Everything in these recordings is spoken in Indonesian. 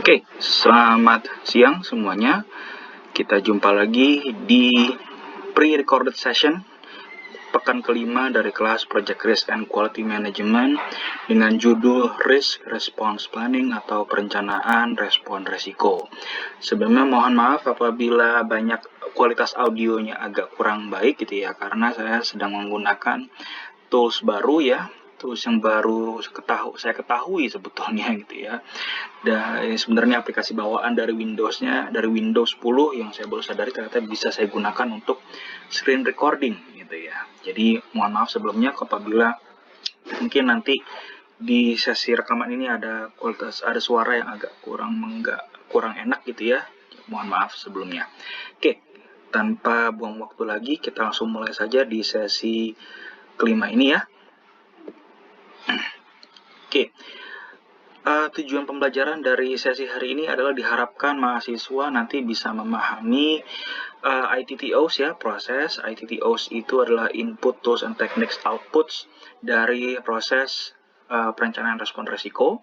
Oke, selamat siang semuanya. Kita jumpa lagi di pre-recorded session pekan kelima dari kelas Project Risk and Quality Management dengan judul Risk Response Planning atau perencanaan respon resiko. Sebelumnya mohon maaf apabila banyak kualitas audionya agak kurang baik gitu ya, karena saya sedang menggunakan tools baru ya, tools yang baru saya ketahui sebetulnya gitu ya. Dan sebenarnya aplikasi bawaan dari Windows-nya, dari Windows 10 yang saya baru sadari ternyata bisa saya gunakan untuk screen recording gitu ya. Jadi mohon maaf sebelumnya apabila mungkin nanti di sesi rekaman ini ada suara yang agak kurang enak gitu ya. Mohon maaf sebelumnya. Oke, tanpa buang waktu lagi kita langsung mulai saja di sesi kelima ini ya. Oke. Tujuan pembelajaran dari sesi hari ini adalah diharapkan mahasiswa nanti bisa memahami ITTOs ya, proses. ITTOs itu adalah input, tools, and techniques, outputs dari proses perencanaan respon risiko.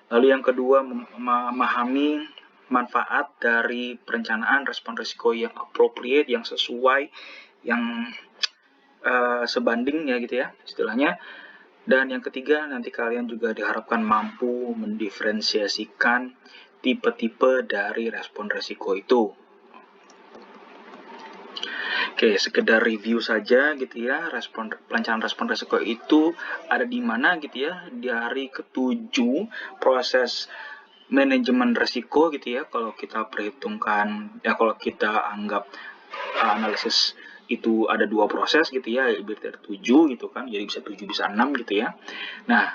Lalu yang kedua, memahami manfaat dari perencanaan respon risiko yang appropriate, yang sesuai, yang sebanding ya gitu ya istilahnya. Dan yang ketiga, nanti kalian juga diharapkan mampu mendiferensiasikan tipe-tipe dari respon risiko itu. Oke, sekedar review saja gitu ya, perencanaan respon risiko itu ada di mana gitu ya, dari ketujuh proses manajemen risiko gitu ya, kalau kita perhitungkan, ya kalau kita anggap analisis itu ada dua proses gitu ya, lebih dari 7 gitu kan, jadi bisa 7 bisa 6 gitu ya. Nah,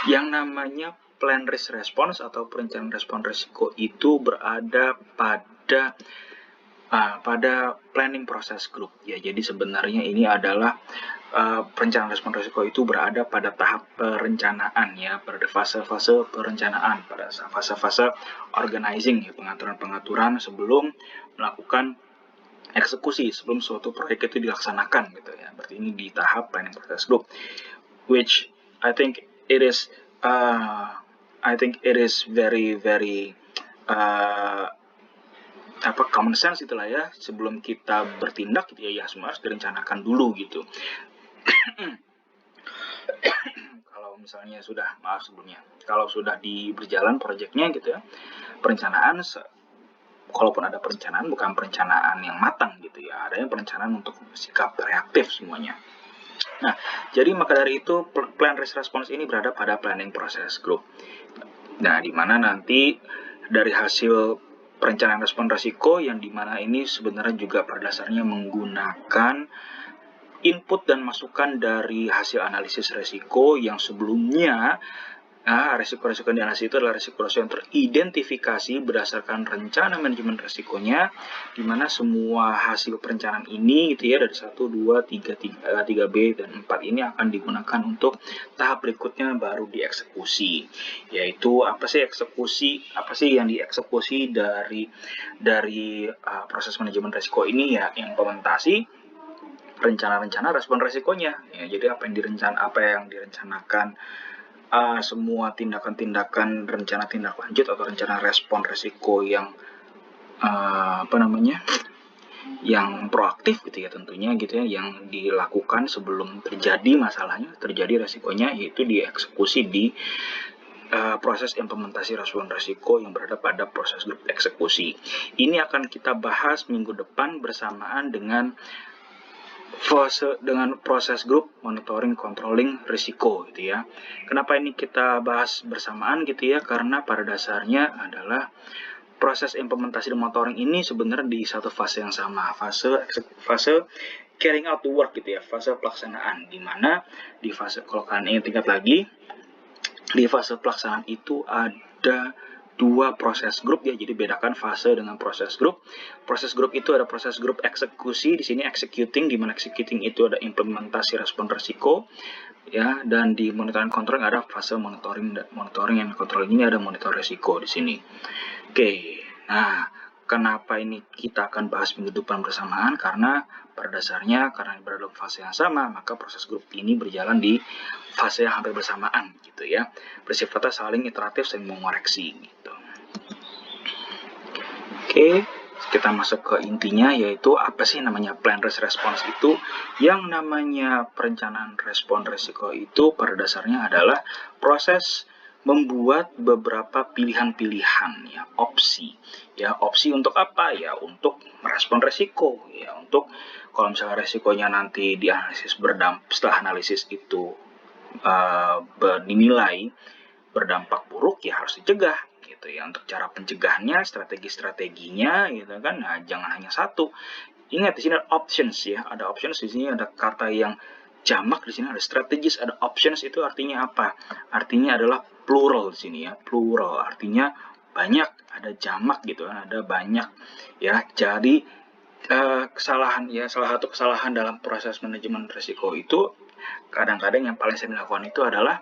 yang namanya plan risk response atau perencanaan respon risiko itu berada pada planning process group ya. Jadi sebenarnya ini adalah perencanaan respon risiko itu berada pada tahap perencanaan ya, pada fase-fase perencanaan, pada fase-fase organizing ya, pengaturan-pengaturan sebelum melakukan eksekusi, sebelum suatu proyek itu dilaksanakan gitu ya. Berarti ini di tahap planning process group, which I think it is very common sense itulah ya, sebelum kita bertindak gitu ya, semua harus direncanakan dulu gitu. Kalau misalnya kalau sudah berjalan proyeknya gitu ya, perencanaan, kalaupun ada perencanaan, bukan perencanaan yang matang gitu ya, ada yang perencanaan untuk sikap reaktif semuanya. Nah, jadi maka dari itu plan risk response ini berada pada planning process group. Nah, di mana nanti dari hasil perencanaan respon risiko yang dimana ini sebenarnya juga pada dasarnya menggunakan input dan masukan dari hasil analisis risiko yang sebelumnya risiko-risiko yang dianalisis itu adalah risiko-risiko yang teridentifikasi berdasarkan rencana manajemen risikonya, di mana semua hasil perencanaan ini gitu ya, dari 1, 2, 3B dan 4 ini akan digunakan untuk tahap berikutnya baru dieksekusi. Yaitu apa sih yang dieksekusi dari proses manajemen risiko ini ya, implementasi rencana-rencana respon risikonya. Ya, jadi apa yang direncanakan, semua tindakan-tindakan rencana tindak lanjut atau rencana respon risiko yang yang proaktif gitu ya, tentunya gitu ya, yang dilakukan sebelum terjadi resikonya, yaitu dieksekusi di proses implementasi respon risiko yang berada pada proses grup eksekusi. Ini akan kita bahas minggu depan bersamaan dengan proses grup monitoring controlling risiko gitu ya. Kenapa ini kita bahas bersamaan gitu ya? Karena pada dasarnya adalah proses implementasi dan monitoring ini sebenarnya di satu fase yang sama, fase carrying out the work gitu ya, fase pelaksanaan, di mana di fase, kalau kalian ingat lagi, di fase pelaksanaan itu ada dua proses grup ya, jadi bedakan fase dengan proses grup. Proses grup itu ada proses grup eksekusi, di sini executing, di mana executing itu ada implementasi respon risiko ya, dan di monitoring controlling ada fase monitoring and controlling, ini ada monitor risiko di sini. Oke, nah kenapa ini kita akan bahas minggu depan bersamaan? Karena pada dasarnya karena berada dalam fase yang sama, maka proses grup ini berjalan di fase yang hampir bersamaan gitu ya, bersifatnya saling iteratif, saling mengoreksi gitu. Oke, kita masuk ke intinya, yaitu apa sih namanya plan risk response itu. Yang namanya perencanaan respon risiko itu pada dasarnya adalah proses membuat beberapa pilihan-pilihan, ya, opsi. Ya, opsi untuk apa? Ya, untuk merespon risiko. Ya, untuk kalau misalnya risikonya nanti dianalisis setelah analisis itu dinilai berdampak buruk, ya harus dicegah gitu ya. Untuk cara pencegahannya, strategi-strateginya gitu kan. Nah, jangan hanya satu. Ingat di sini ada options ya, ada options di sini, ada kata yang jamak di sini, ada strategis, ada options. Itu artinya apa? Artinya adalah plural di sini ya, plural artinya banyak, ada jamak gitu kan, ada banyak ya. Jadi kesalahan ya, salah satu kesalahan dalam proses manajemen risiko itu kadang-kadang yang paling sering dilakukan itu adalah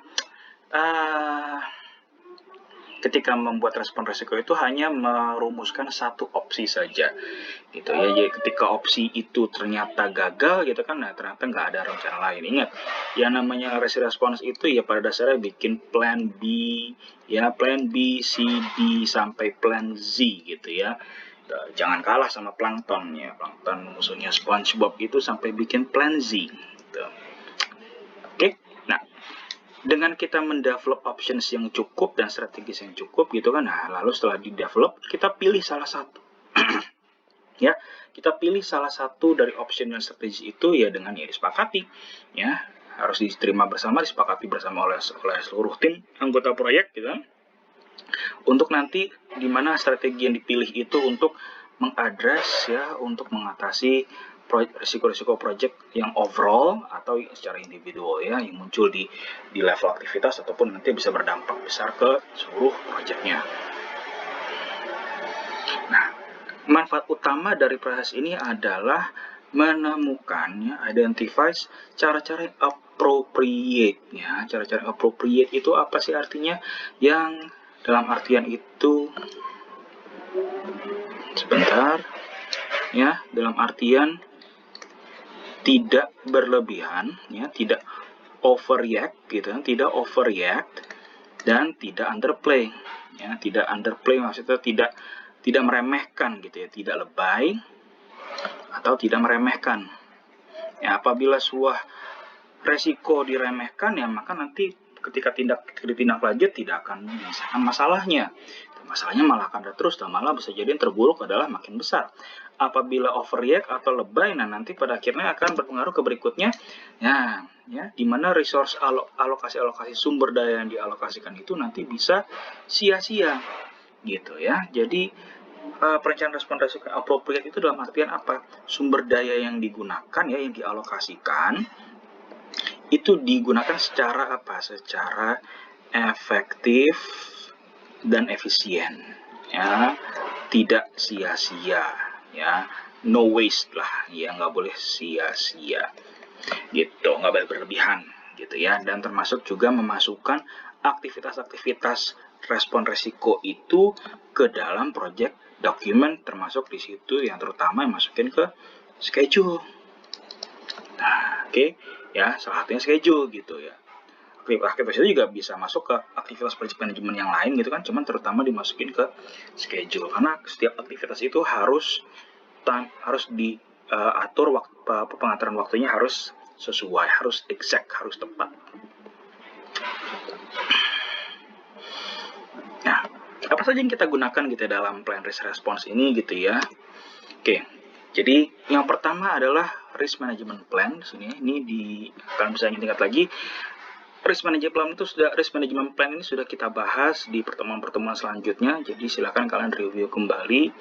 ketika membuat respon risiko itu hanya merumuskan satu opsi saja gitu ya. Jadi ketika opsi itu ternyata gagal gitu kan, nah ternyata nggak ada rencana lain. Ingat, yang namanya risk response itu ya pada dasarnya bikin plan B ya, plan B, C, D sampai plan Z gitu ya. Jangan kalah sama plankton ya, plankton musuhnya SpongeBob itu sampai bikin plan Z gitu. Oke. Nah, dengan kita mendevelop options yang cukup dan strategis yang cukup gitu kan, nah lalu setelah di-develop kita pilih salah satu. Ya, kita pilih salah satu dari option dan strategi itu ya dengan ya disepakati ya, harus diterima bersama, disepakati bersama oleh seluruh tim anggota proyek gitu kan. Untuk nanti di mana strategi yang dipilih itu untuk mengadres ya, untuk mengatasi risiko-risiko project yang overall atau secara individual ya, yang muncul di level aktivitas ataupun nanti bisa berdampak besar ke seluruh projectnya. Nah, manfaat utama dari proses ini adalah menemukan ya, identify cara-cara yang appropriate ya. Cara-cara appropriate itu apa sih artinya? Yang dalam artian itu sebentar ya, dalam artian tidak berlebihan ya, tidak overreact gitu, tidak overreact dan tidak underplay ya. Tidak underplay maksudnya tidak meremehkan gitu ya, tidak lebay atau tidak meremehkan ya. Apabila sebuah resiko diremehkan ya, maka nanti ketika ditindak lanjut tidak akan menyelesaikan masalahnya. Masalahnya malah akan terus dan malah bisa jadi yang terburuk adalah makin besar. Apabila overreact atau lebay, nah nanti pada akhirnya akan berpengaruh ke berikutnya ya, di mana resource alokasi sumber daya yang dialokasikan itu nanti bisa sia-sia gitu ya. Jadi perencanaan respon risiko appropriate itu dalam artian apa? Sumber daya yang digunakan ya, yang dialokasikan itu digunakan secara apa? Secara efektif dan efisien ya, tidak sia-sia ya, no waste lah ya, nggak boleh sia-sia gitu, nggak boleh berlebihan gitu ya. Dan termasuk juga memasukkan aktivitas-aktivitas respon risiko itu ke dalam project document, termasuk di situ yang terutama yang masukin ke schedule. Nah, oke ya, salah satunya schedule gitu ya. Aktivitas itu juga bisa masuk ke aktivitas project management yang lain gitu kan, cuman terutama dimasukin ke schedule karena setiap aktivitas itu harus diatur pengaturan waktunya harus sesuai, harus exact, harus tepat. Nah, apa saja yang kita gunakan gitu ya dalam plan risk response ini gitu ya. Oke. Jadi yang pertama adalah risk management plan. Ini kalian bisa ingat lagi. Risk management plan ini sudah kita bahas di pertemuan-pertemuan selanjutnya. Jadi silakan kalian review kembali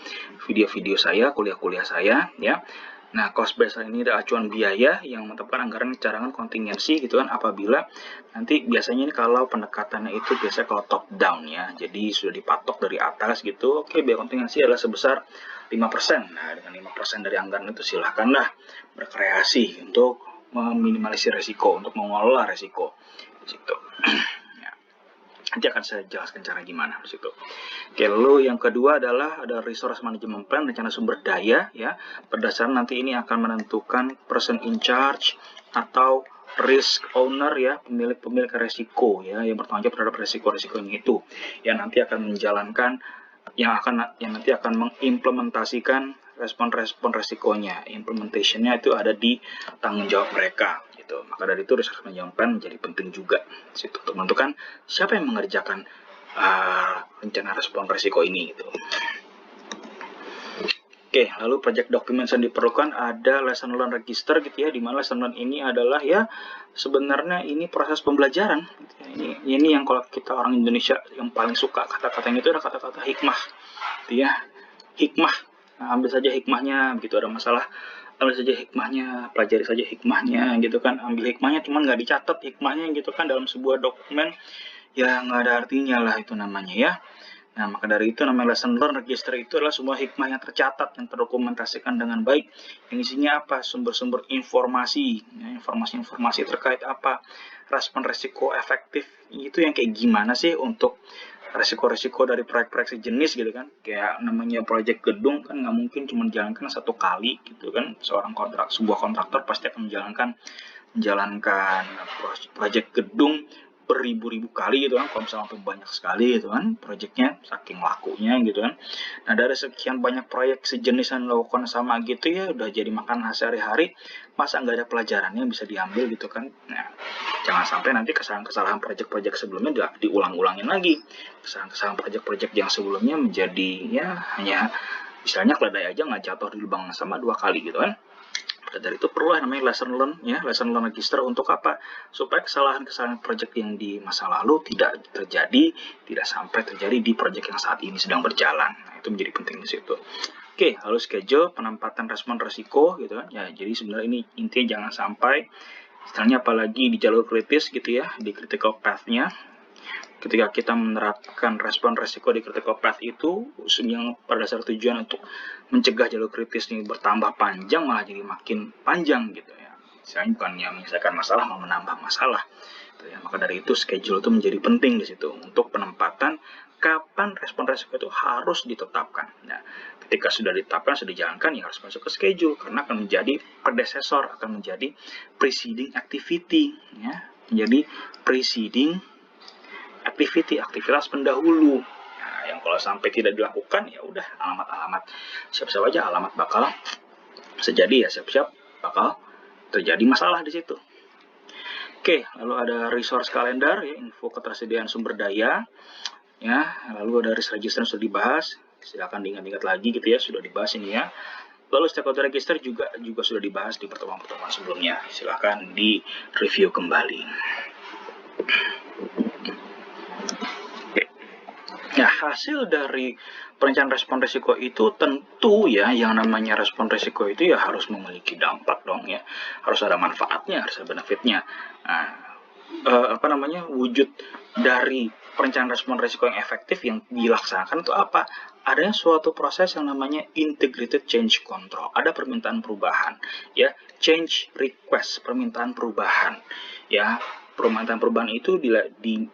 video-video saya, kuliah-kuliah saya ya. Nah, cost based ini ada acuan biaya yang menetapkan anggaran cadangan kontingensi gitu kan, apabila nanti biasanya ini kalau pendekatannya itu biasanya kalau top down ya. Jadi sudah dipatok dari atas gitu. Oke, biaya kontingensi adalah sebesar 5%. Nah, dengan 5% dari anggaran itu silahkanlah berkreasi untuk meminimalisir resiko, untuk mengelola resiko di situ. Ya. Nanti akan saya jelaskan cara gimana di situ. Oke, lalu yang kedua adalah ada resource management plan, rencana sumber daya ya. Berdasarkan nanti ini akan menentukan person in charge atau risk owner ya, pemilik resiko ya, yang bertanggung jawab terhadap resiko-resiko itu, yang nanti akan menjalankan yang nanti akan mengimplementasikan respon-respon resikonya. Implementationnya itu ada di tanggung jawab mereka gitu. Maka dari itu research management plan menjadi penting juga situ untuk menentukan siapa yang mengerjakan rencana respon resiko ini gitu. Oke, lalu project documents yang diperlukan ada lesson learn register gitu ya, di mana lesson learn ini adalah ya sebenarnya ini proses pembelajaran. Gitu ya. Ini yang kalau kita orang Indonesia yang paling suka kata-katanya itu ada kata-kata hikmah, gitu ya. Hikmah, nah, ambil saja hikmahnya, begitu ada masalah, ambil saja hikmahnya, pelajari saja hikmahnya, gitu kan. Ambil hikmahnya, cuman nggak dicatat hikmahnya, gitu kan, dalam sebuah dokumen, ya nggak ada artinya lah itu namanya ya. Nah, maka dari itu namanya lesson learn register itu adalah semua hikmah yang tercatat, yang terdokumentasikan dengan baik. Yang isinya apa? Sumber-sumber informasi, ya, informasi-informasi terkait apa? Respon resiko efektif itu yang kayak gimana sih untuk resiko-resiko dari proyek-proyek sejenis gitu kan. Kayak namanya proyek gedung kan nggak mungkin cuma dijalankan satu kali gitu kan. Sebuah kontraktor pasti akan menjalankan proyek gedung beribu-ribu kali gitu kan, kalau misalnya sampai banyak sekali gitu kan proyeknya saking lakunya gitu kan. Nah, dari sekian banyak proyek sejenis yang dilakukan sama gitu ya udah jadi makanan sehari-hari, masa nggak ada pelajarannya yang bisa diambil gitu kan. Nah, jangan sampai nanti kesalahan-kesalahan proyek-proyek sebelumnya diulang-ulangin lagi, kesalahan-kesalahan proyek-proyek yang sebelumnya menjadi ya hanya misalnya keledai aja nggak jatuh di lubang sama 2 kali gitu kan. Dari itu perlu namanya lesson learn ya, lesson learn register untuk apa? Supaya kesalahan-kesalahan project yang di masa lalu tidak terjadi, tidak sampai terjadi di project yang saat ini sedang berjalan. Nah, itu menjadi penting di situ. Oke, lalu schedule penempatan respon resiko gitu kan. Ya, jadi sebenarnya ini intinya jangan sampai istilahnya apalagi di jalur kritis gitu ya, di critical path-nya. Ketika kita menerapkan respon resiko di critical path itu yang pada dasar tujuan untuk mencegah jalur kritis ini bertambah panjang malah jadi makin panjang gitu ya. Misalnya bukan yang menyelesaikan masalah malah menambah masalah. Gitu ya. Maka dari itu schedule itu menjadi penting di situ untuk penempatan kapan respon resiko itu harus ditetapkan. Nah, ketika sudah ditetapkan, sudah dijalankan, ya harus masuk ke schedule karena akan menjadi predecessor, akan menjadi preceding activity, ya, menjadi preceding aktivitas pendahulu. Nah, yang kalau sampai tidak dilakukan ya udah alamat-alamat siap-siap aja alamat bakal sejadi ya siap-siap bakal terjadi masalah di situ. Oke, lalu ada resource calendar ya, info ketersediaan sumber daya ya, lalu ada risk register yang sudah dibahas, silakan diingat-ingat lagi gitu ya, sudah dibahas ini ya. Lalu stakeholder register juga sudah dibahas di pertemuan-pertemuan sebelumnya, silakan di review kembali. Nah, hasil dari perencanaan respon risiko itu tentu ya, yang namanya respon risiko itu ya harus memiliki dampak dong ya, harus ada manfaatnya, harus ada benefitnya. Nah, wujud dari perencanaan respon risiko yang efektif yang dilaksanakan itu apa? Adanya suatu proses yang namanya integrated change control. Ada permintaan perubahan, ya, change request, permintaan perubahan, ya. Permintaan perubahan itu diajukan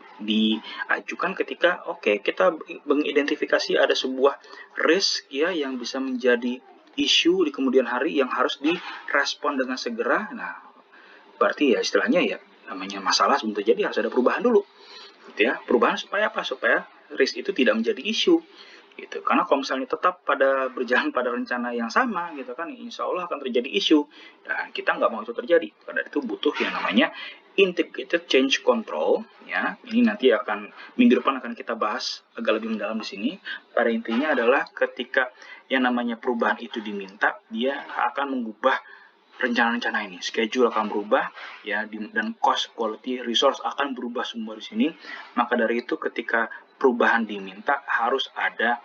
ketika kita mengidentifikasi ada sebuah risk ya yang bisa menjadi isu di kemudian hari yang harus direspon dengan segera. Nah, berarti ya istilahnya ya namanya masalah sebelum terjadi harus ada perubahan dulu. Gitu ya. Perubahan supaya apa? Supaya risk itu tidak menjadi isu. Gitu. Karena kalau misalnya tetap berjalan pada rencana yang sama gitu kan, insya Allah akan terjadi isu dan kita nggak mau itu terjadi. Karena itu butuh yang namanya integrated change control ya. Ini nanti minggu depan akan kita bahas agak lebih mendalam di sini. Pada intinya adalah ketika yang namanya perubahan itu diminta, dia akan mengubah rencana-rencana ini, schedule akan berubah ya, dan cost, quality, resource akan berubah semua di sini. Maka dari itu ketika perubahan diminta harus ada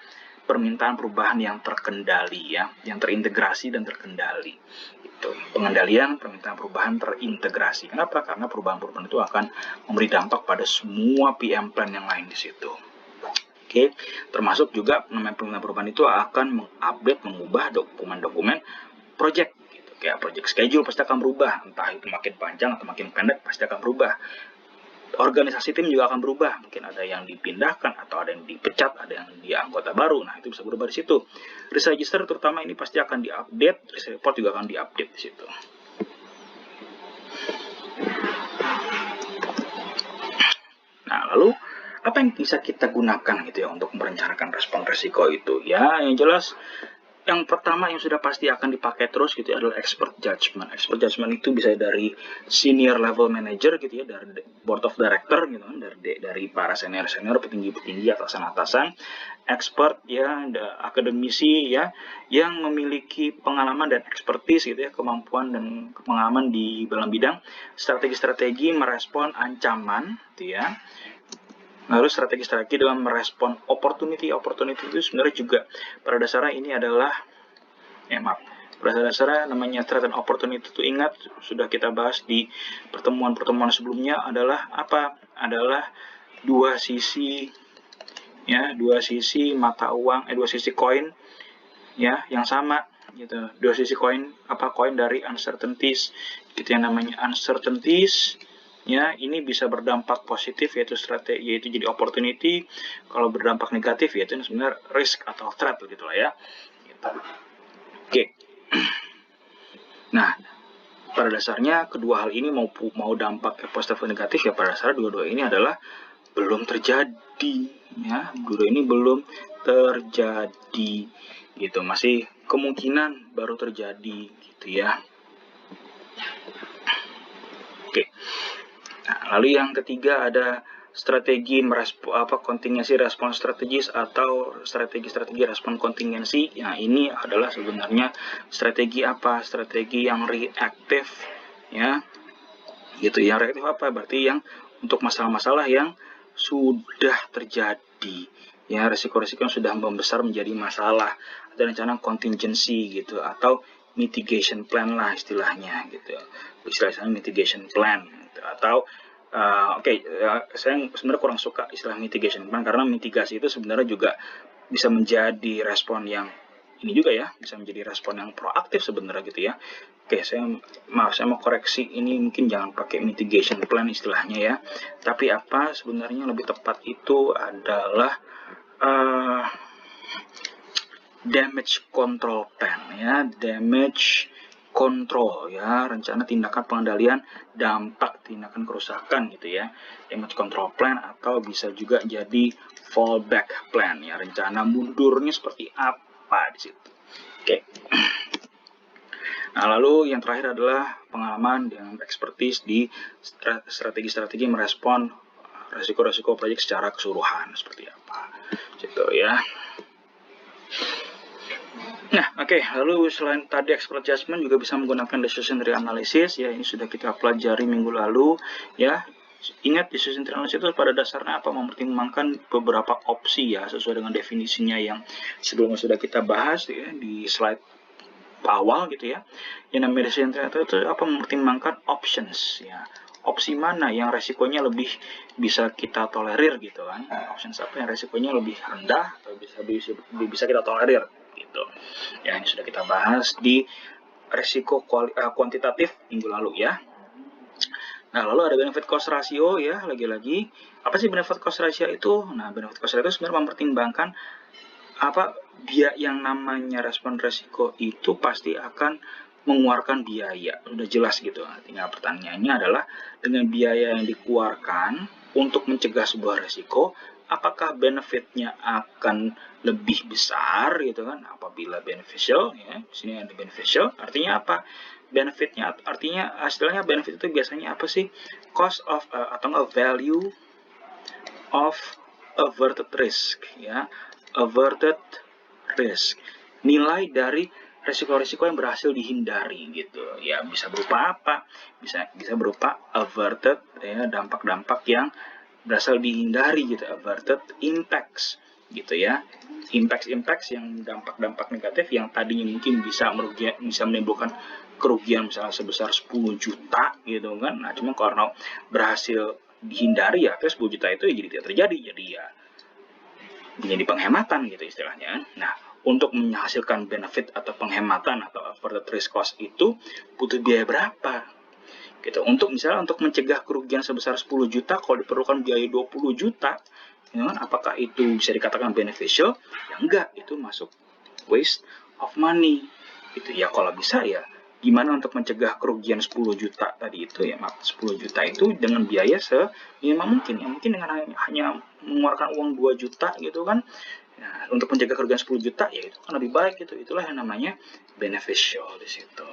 permintaan perubahan yang terkendali ya, yang terintegrasi dan terkendali. Itu pengendalian permintaan perubahan terintegrasi. Kenapa? Karena perubahan-perubahan itu akan memberi dampak pada semua PM plan yang lain di situ. Oke, termasuk juga namanya permintaan perubahan itu akan mengupdate, mengubah dokumen-dokumen project. Kayak project schedule pasti akan berubah, entah itu makin panjang atau makin pendek pasti akan berubah. Organisasi tim juga akan berubah, mungkin ada yang dipindahkan atau ada yang dipecat, ada yang dia anggota baru. Nah, itu bisa berubah di situ. Risk register terutama ini pasti akan diupdate, risk report juga akan diupdate di situ. Nah, lalu Apa yang bisa kita gunakan gitu ya untuk merencanakan respon risiko itu? Ya, yang jelas yang pertama yang sudah pasti akan dipakai terus gitu ya adalah expert judgment. Expert judgment itu bisa dari senior level manager gitu ya, dari board of director gitu kan, dari para senior petinggi atasan expert ya, akademisi ya, yang memiliki pengalaman dan expertise gitu ya, kemampuan dan pengalaman di dalam bidang strategi-strategi merespon ancaman gitu ya. Lalu strategi-strategi dalam merespon opportunity itu sebenarnya juga pada dasarnya ini adalah pada dasarnya namanya threat and opportunity itu ingat sudah kita bahas di pertemuan-pertemuan sebelumnya adalah apa? Adalah dua sisi mata uang, dua sisi koin ya yang sama gitu. Dua sisi koin dari uncertainties gitu yang namanya uncertainties. Ya, ini bisa berdampak positif yaitu jadi opportunity, kalau berdampak negatif yaitu sebenarnya risk atau threat gitu lah ya. Gitu. Oke. Nah, pada dasarnya kedua hal ini mau dampak positif atau negatif ya pada dasarnya dua-dua ini adalah belum terjadi ya. Dua ini belum terjadi gitu, masih kemungkinan baru terjadi gitu ya. Oke. Nah, lalu yang ketiga ada strategi kontingensi respon strategis atau strategi respon kontingensi. Nah, ini adalah sebenarnya strategi apa? Strategi yang reaktif ya. Gitu. Yang reaktif apa? Berarti yang untuk masalah-masalah yang sudah terjadi. Ya, risiko-risiko yang sudah membesar menjadi masalah. Ada rencana contingency gitu atau mitigation plan lah istilahnya gitu. Istilahnya mitigation plan gitu. Atau saya sebenarnya kurang suka istilah mitigation plan karena mitigasi itu sebenarnya juga bisa menjadi respon yang ini juga ya, bisa menjadi respon yang proaktif sebenarnya gitu ya. Oke, saya mau koreksi ini, mungkin jangan pakai mitigation plan istilahnya ya. Tapi apa sebenarnya lebih tepat itu adalah damage control plan ya, damage control ya, rencana tindakan pengendalian dampak tindakan kerusakan gitu ya, damage control plan, atau bisa juga jadi fallback plan ya, rencana mundurnya seperti apa di situ. Oke. Nah, lalu yang terakhir adalah pengalaman dan expertise di strategi-strategi merespon risiko-risiko proyek secara keseluruhan seperti apa gitu ya. Nah, oke. Lalu selain tadi expert judgment juga bisa menggunakan decision tree analysis ya, ini sudah kita pelajari minggu lalu ya. Ingat, decision tree analysis itu pada dasarnya apa? Mempertimbangkan beberapa opsi ya, sesuai dengan definisinya yang sebelumnya sudah kita bahas ya di slide awal gitu ya. Yang namanya decision tree itu apa? Mempertimbangkan options ya. Opsi mana yang resikonya lebih bisa kita tolerir gitu kan? Options apa yang resikonya lebih rendah atau bisa kita tolerir gitu. Ya, ini sudah kita bahas di risiko kuantitatif minggu lalu ya. Nah, lalu ada benefit cost ratio ya, lagi-lagi. Apa sih benefit cost ratio itu? Nah, benefit cost ratio itu sebenarnya mempertimbangkan biaya yang namanya respon risiko itu pasti akan mengeluarkan biaya. Udah jelas gitu. Tinggal pertanyaannya adalah dengan biaya yang dikeluarkan untuk mencegah sebuah risiko, apakah benefitnya akan lebih besar gitu kan apabila beneficial ya. Di sini ada beneficial, artinya apa? Benefitnya artinya istilahnya benefit itu biasanya apa sih? Cost of atau value of averted risk ya. Averted risk, nilai dari resiko-resiko yang berhasil dihindari gitu ya. Bisa berupa apa? Bisa berupa averted ya, dampak-dampak yang berhasil dihindari gitu, averted impacts gitu ya. Impacts yang dampak-dampak negatif yang tadinya mungkin bisa menimbulkan kerugian misalnya sebesar 10 juta gitu kan. Nah, cuma karena berhasil dihindari ya, 10 juta itu jadi tidak terjadi, jadi ya menjadi penghematan gitu istilahnya. Nah, untuk menghasilkan benefit atau penghematan atau averted risk cost itu butuh biaya berapa? Gitu. Untuk misalnya untuk mencegah kerugian sebesar 10 juta kalau diperlukan biaya 20 juta, ya kan? Apakah itu bisa dikatakan beneficial? Ya enggak, itu masuk waste of money. Itu ya kalau bisa ya Gimana untuk mencegah kerugian 10 juta tadi itu ya, 10 juta itu dengan biaya seminimal mungkin, ya mungkin dengan hanya mengeluarkan uang 2 juta gitu kan. Nah, untuk mencegah kerugian 10 juta ya itu kan lebih baik gitu. Itulah yang namanya beneficial di situ.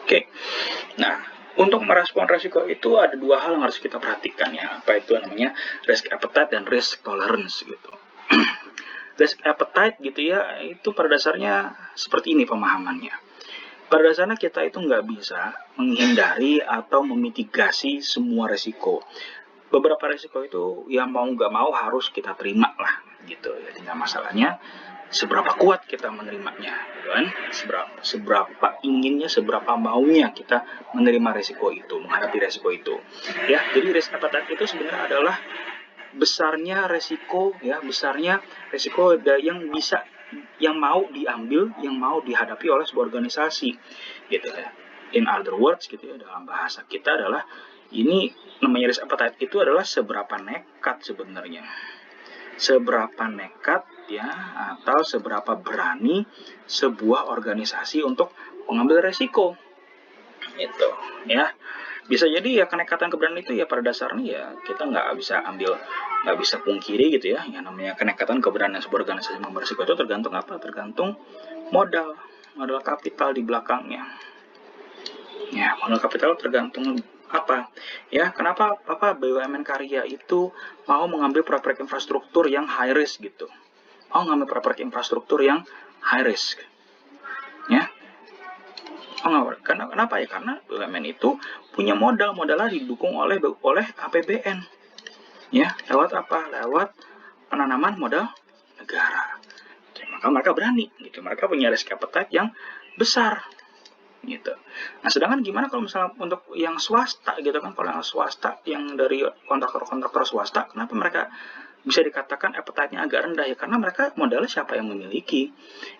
Oke. Nah, untuk merespon resiko itu ada dua hal yang harus kita perhatikan ya. Apa itu namanya risk appetite dan risk tolerance gitu. Risk appetite gitu ya, itu pada dasarnya seperti ini pemahamannya. Pada dasarnya kita itu nggak bisa menghindari atau memitigasi semua resiko. Beberapa resiko itu yang mau nggak mau harus kita terima lah gitu. Jadi nggak masalahnya seberapa kuat kita menerimanya, gitu kan? Seberapa inginnya, seberapa maunya kita menerima resiko itu, menghadapi resiko itu. Ya, jadi risk appetite itu sebenarnya adalah besarnya resiko ya, besarnya resiko yang bisa, yang mau diambil, yang mau dihadapi oleh sebuah organisasi gitu ya. In other words gitu ya, dalam bahasa kita adalah ini namanya risk appetite itu adalah seberapa nekat sebenarnya, seberapa nekat ya, atau seberapa berani sebuah organisasi untuk mengambil resiko itu ya. Bisa jadi ya kenekatan keberanian itu ya pada dasarnya ya kita nggak bisa pungkiri gitu ya. Yang namanya kenekatan keberanian sebuah organisasi mengambil resiko itu tergantung apa? Tergantung modal kapital di belakangnya. Ya, modal kapital tergantung apa? Ya, kenapa BUMN karya itu mau mengambil proyek infrastruktur yang high risk gitu? Mau ngambil proyek infrastruktur yang high risk. Ya, kenapa ya? Karena BUMN itu punya modalnya didukung oleh APBN. Ya, lewat apa? Lewat penanaman modal negara. Jadi, maka mereka berani gitu. Mereka punya risk appetite yang besar gitu. Nah, sedangkan gimana kalau misalnya untuk yang swasta gitu kan? Kalau yang swasta yang dari kontraktor swasta, kenapa mereka bisa dikatakan appetite-nya agak rendah ya? Karena mereka modalnya siapa yang memiliki?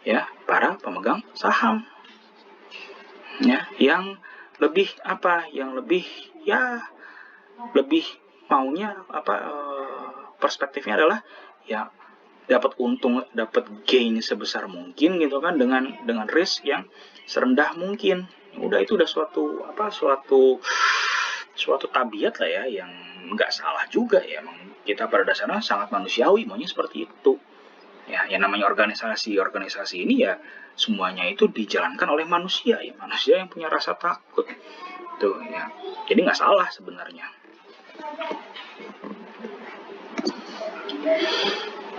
Ya, para pemegang saham. Ya, yang lebih apa, yang lebih ya lebih maunya apa, perspektifnya adalah ya dapat untung, dapat gain sebesar mungkin gitu kan, dengan risk yang serendah mungkin. Udah itu udah suatu tabiat lah ya, yang nggak salah juga ya. Emang kita pada dasarnya sangat manusiawi maunya seperti itu. Ya, yang namanya organisasi ini ya semuanya itu dijalankan oleh manusia ya, manusia yang punya rasa takut tuh ya. Jadi nggak salah sebenarnya.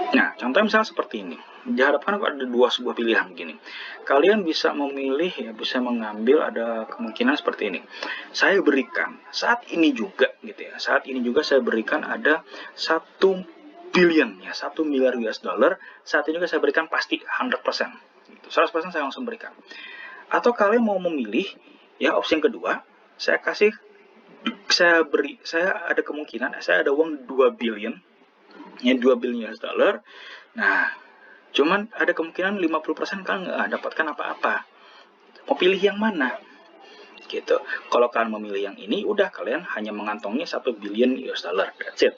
Nah, contohnya misalnya seperti ini. Dihadapkan ada sebuah pilihan gini. Kalian bisa memilih ya, bisa mengambil, ada kemungkinan seperti ini. Saya berikan saat ini juga gitu ya. Saat ini juga saya berikan ada 1 billion ya, 1 miliar US dollar. Saat ini juga saya berikan pasti 100%. Gitu. 100% saya langsung berikan. Atau kalian mau memilih ya opsi yang kedua, saya ada kemungkinan saya ada uang 2 billion ya, 2 billion US dollar. Nah, cuman ada kemungkinan 50% kalian nggak dapatkan apa-apa. Mau pilih yang mana? Gitu. Kalau kalian memilih yang ini, udah kalian hanya mengantongi 1 billion US dollar. That's it.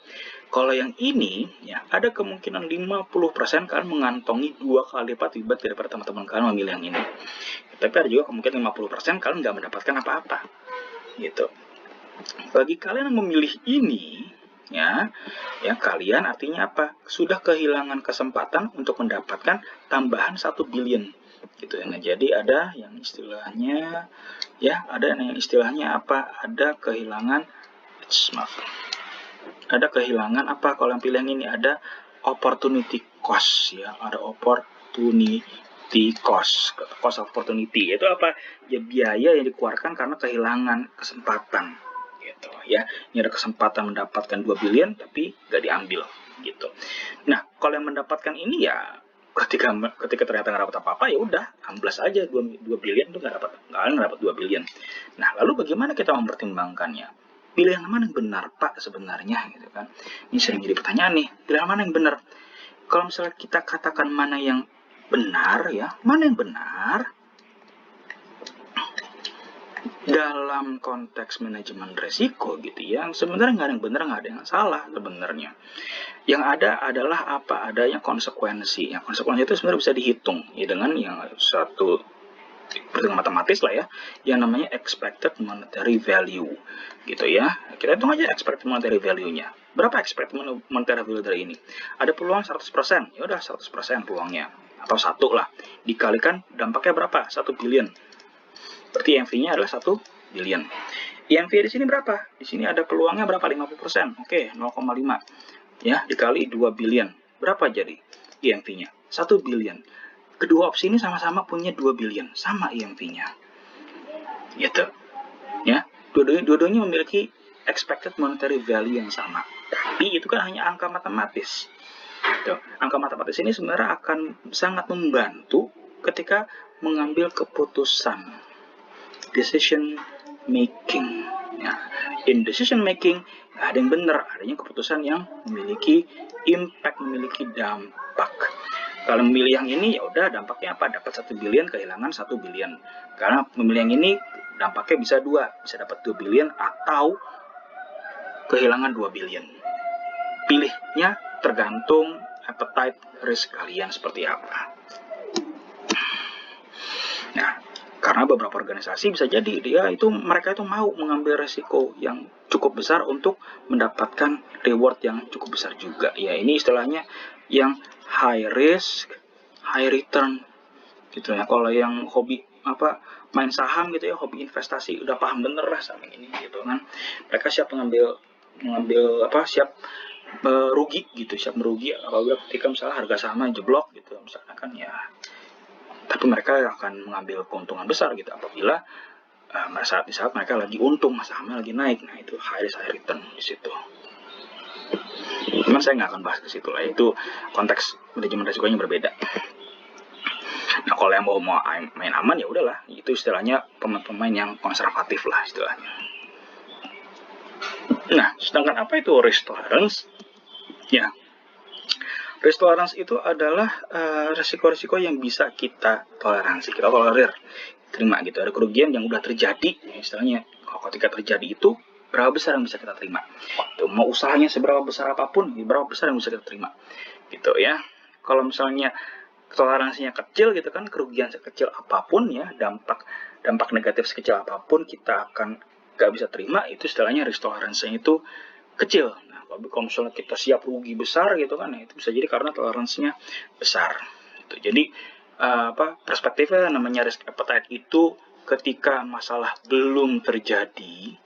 Kalau yang ini, ya ada kemungkinan 50% kalian mengantongi 2 kali lipat daripada teman-teman kalian memilih yang ini. Tapi ada juga kemungkinan 50% kalian nggak mendapatkan apa-apa. Gitu. Bagi kalian yang memilih ini, ya kalian artinya apa? Sudah kehilangan kesempatan untuk mendapatkan tambahan 1 billion gitu ya. Nah, jadi ada yang istilahnya apa? Ada kehilangan apa kalau yang pilih yang ini? Ada opportunity cost ya, ada opportunity cost opportunity. Itu apa? Ya biaya yang dikeluarkan karena kehilangan kesempatan. Gitu ya, ini ada kesempatan mendapatkan 2 billion tapi nggak diambil gitu. Nah, kalau yang mendapatkan ini ya ketika ternyata nggak dapat apa-apa ya udah amblas aja 2 billion itu nggak dapat 2 billion. Nah, lalu bagaimana kita mempertimbangkannya? Pilih yang mana yang benar Pak sebenarnya gitu kan? Ini sering jadi pertanyaan nih, pilih yang mana yang benar? Kalau misalnya kita katakan mana yang benar ya, mana yang benar? dalam konteks manajemen resiko gitu ya, sebenarnya nggak ada yang benar, nggak ada yang salah sebenarnya. Yang ada adalah apa adanya konsekuensi. Yang konsekuensi itu sebenarnya bisa dihitung ya dengan yang satu perhitungan matematis lah ya, yang namanya expected monetary value gitu ya. Kita hitung aja expected monetary value-nya. Berapa expected monetary value dari ini? Ada peluang 100%, ya udah 100% peluangnya, atau 1 lah, dikalikan dampaknya berapa? 1 billion. Berarti EMV-nya adalah 1 billion. EMV di sini berapa? Di sini ada peluangnya berapa? 50%. Oke, 0,5. Ya, dikali 2 billion. Berapa jadi EMV-nya? 1 billion. Kedua opsi ini sama-sama punya 2 billion, sama EMV-nya. Gitu. Ya, dua-duanya memiliki expected monetary value yang sama. Tapi itu kan hanya angka matematis. Gitu. Angka matematis ini sebenarnya akan sangat membantu ketika mengambil keputusan, decision making. Ya, in decision making nggak ada yang benar, adanya keputusan yang memiliki impact, memiliki dampak. Kalau memilih yang ini ya udah dampaknya apa? Dapat 1 billion, kehilangan 1 billion. Karena memilih yang ini dampaknya bisa 2, bisa dapat 2 billion atau kehilangan 2 billion. Pilihnya tergantung appetite risk kalian seperti apa. Nah, karena beberapa organisasi bisa jadi mereka itu mau mengambil resiko yang cukup besar untuk mendapatkan reward yang cukup besar juga. Ya, ini istilahnya yang high risk, high return gitu ya. Kalau yang hobi main saham gitu ya, hobi investasi, udah paham bener lah sama ini gitu kan. Mereka siap mengambil siap rugi gitu, siap merugi apabila ketika misalnya harga sahamnya jeblok gitu misalnya kan ya. Tapi mereka akan mengambil keuntungan besar gitu apabila di saat mereka lagi untung, sahamnya lagi naik. Nah, itu high risk high return di situ. Cuman saya nggak akan bahas ke situ lah, itu konteks manajemen risikonya berbeda. Nah, kalau yang mau main aman ya udahlah, itu istilahnya pemain-pemain yang konservatif lah istilahnya. Nah, sedangkan apa itu risk tolerance? Ya, risk tolerance itu adalah resiko-resiko yang bisa kita toleransi, kita tolerir, terima gitu. Ada kerugian yang udah terjadi, istilahnya kalau ketika terjadi itu berapa besar yang bisa kita terima. Tuh, mau usahanya seberapa besar apapun, berapa besar yang bisa kita terima, gitu ya. Kalau misalnya toleransinya kecil gitu kan, kerugian sekecil apapun ya, dampak negatif sekecil apapun kita akan gak bisa terima, itu istilahnya risk tolerance-nya itu kecil. Nah, kalau misalnya kita siap rugi besar gitu kan, itu bisa jadi karena toleransinya besar. Gitu. Jadi perspektifnya namanya risk appetite itu ketika masalah belum terjadi,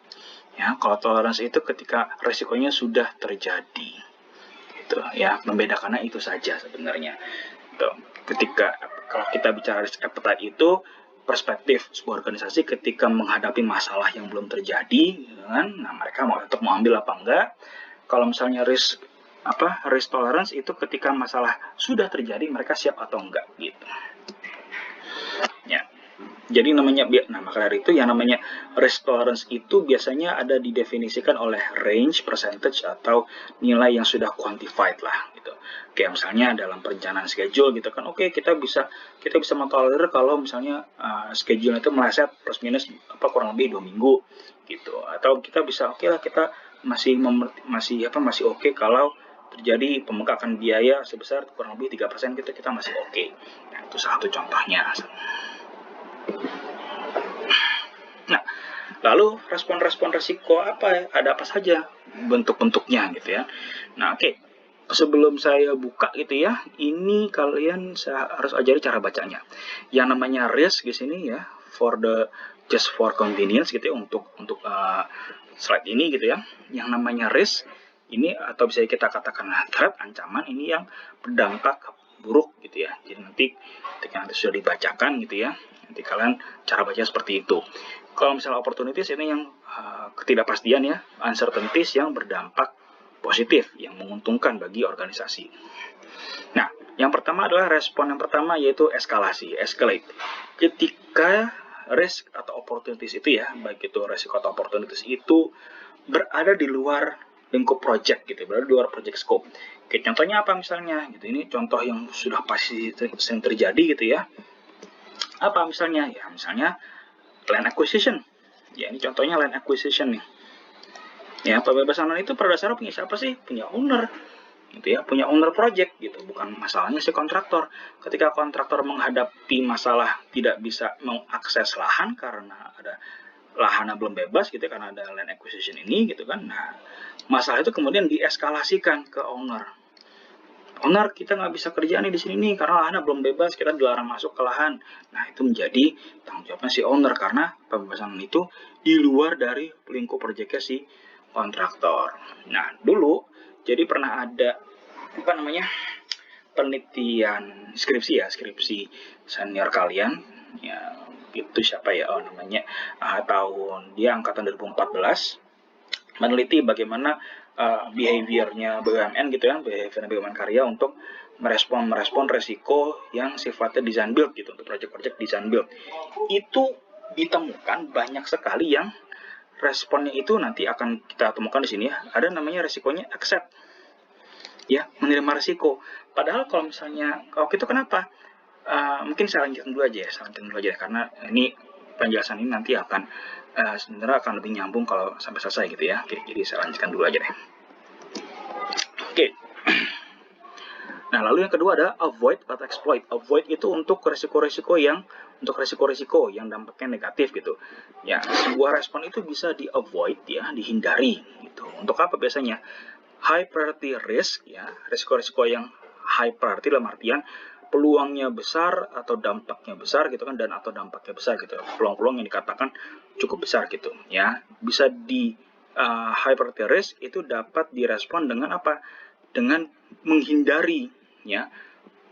ya. Kalau toleransi itu ketika resikonya sudah terjadi. Gitu ya, membedakannya itu saja sebenarnya. Gitu. Kalau kita bicara risk appetite itu perspektif sebuah organisasi ketika menghadapi masalah yang belum terjadi, gitu kan? Nah, mereka tetap mau ambil apa enggak. Kalau misalnya risk tolerance itu ketika masalah sudah terjadi, mereka siap atau enggak gitu. Ya. Jadi maka dari itu yang namanya risk tolerance itu biasanya ada didefinisikan oleh range, percentage atau nilai yang sudah quantified lah gitu. Kayak misalnya dalam perencanaan schedule gitu kan, oke, kita bisa mentolerir kalau misalnya schedule itu meleset plus minus kurang lebih 2 minggu gitu. Atau kita bisa kita masih oke kalau terjadi pembengkakan biaya sebesar kurang lebih 3% gitu, kita masih oke. Nah, itu salah satu contohnya. Nah, lalu respon-respon risiko apa ya? Ada apa saja bentuk-bentuknya gitu ya. Nah, oke. Sebelum saya buka gitu ya, ini saya harus ajari cara bacanya. Yang namanya risk di sini ya, just for convenience gitu ya, untuk slide ini gitu ya. Yang namanya risk ini atau bisa kita katakan threat, ancaman, ini yang berdampak buruk gitu ya. Jadi nanti ketika sudah dibacakan gitu ya, nanti kalian cara baca seperti itu. Kalau misalnya opportunities ini yang ketidakpastian ya, uncertainties yang berdampak positif, yang menguntungkan bagi organisasi. Nah, yang pertama adalah respon yang pertama yaitu escalate. Ketika risk atau opportunities itu ya, baik itu risiko atau opportunities itu berada di luar lingkup project gitu, berada di luar project scope. Oke, contohnya apa misalnya? Gitu, ini contoh yang sudah pasti sering terjadi gitu ya. Apa misalnya? Ya, misalnya land acquisition Ya, ini contohnya land acquisition nih. Ya, pembebasan lahan itu pada dasarnya punya siapa sih? Punya owner, gitu ya, punya owner project gitu. Bukan masalahnya si kontraktor. Ketika kontraktor menghadapi masalah tidak bisa mengakses lahan karena ada lahannya belum bebas gitu, karena ada land acquisition ini gitu kan. Nah, masalah itu kemudian dieskalasikan ke owner. Owner, kita nggak bisa kerja nih di sini nih karena lahannya belum bebas, kita dilarang masuk ke lahan. Nah, itu menjadi tanggung jawabnya si owner karena pembebasan itu di luar dari lingkup proyeknya si kontraktor. Nah, dulu jadi pernah ada apa namanya penelitian skripsi senior kalian ya, itu siapa ya, namanya tahun dia angkatan 2014, meneliti bagaimana behaviornya BUMN gitu ya, behavior BUMN karya untuk merespon resiko yang sifatnya design build gitu, untuk project-project design build. Itu ditemukan banyak sekali yang responnya itu nanti akan kita temukan di sini ya. Ada namanya resikonya accept. Ya, menerima resiko. Padahal kalau misalnya waktu itu kenapa? Mungkin saya lanjutkan dulu aja ya, karena ini penjelasan ini nanti akan sebenarnya akan lebih nyambung kalau sampai selesai gitu ya. Oke, jadi saya lanjutkan dulu aja deh. Oke. Nah, lalu yang kedua ada avoid atau exploit. Avoid itu untuk resiko-resiko yang dampaknya negatif gitu. Ya, sebuah respon itu bisa di avoid ya, dihindari gitu. Untuk apa biasanya? High priority risk ya, resiko-resiko yang high priority dalam artian peluangnya besar atau dampaknya besar gitu kan, dan atau dampaknya besar gitu. Peluang-peluang yang dikatakan cukup besar gitu ya. Bisa di high priority risk itu dapat direspon dengan apa? Dengan menghindari ya.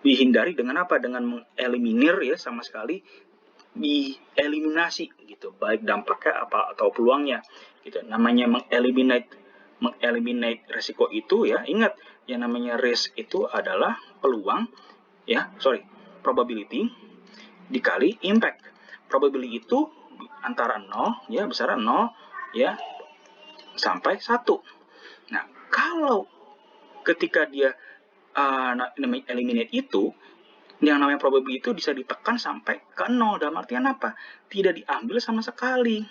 Dihindari dengan apa? Dengan mengeliminir ya, sama sekali dieliminasi gitu, baik dampaknya apa atau peluangnya gitu. Namanya mengeliminate resiko itu ya, ingat yang namanya risk itu adalah peluang ya, probability dikali impact. Probability itu antara 0 ya, besar 0 ya sampai 1. Nah, kalau ketika dia namanya eliminate itu, yang namanya probability itu bisa ditekan sampai ke 0. Dalam artian apa? Tidak diambil sama sekali.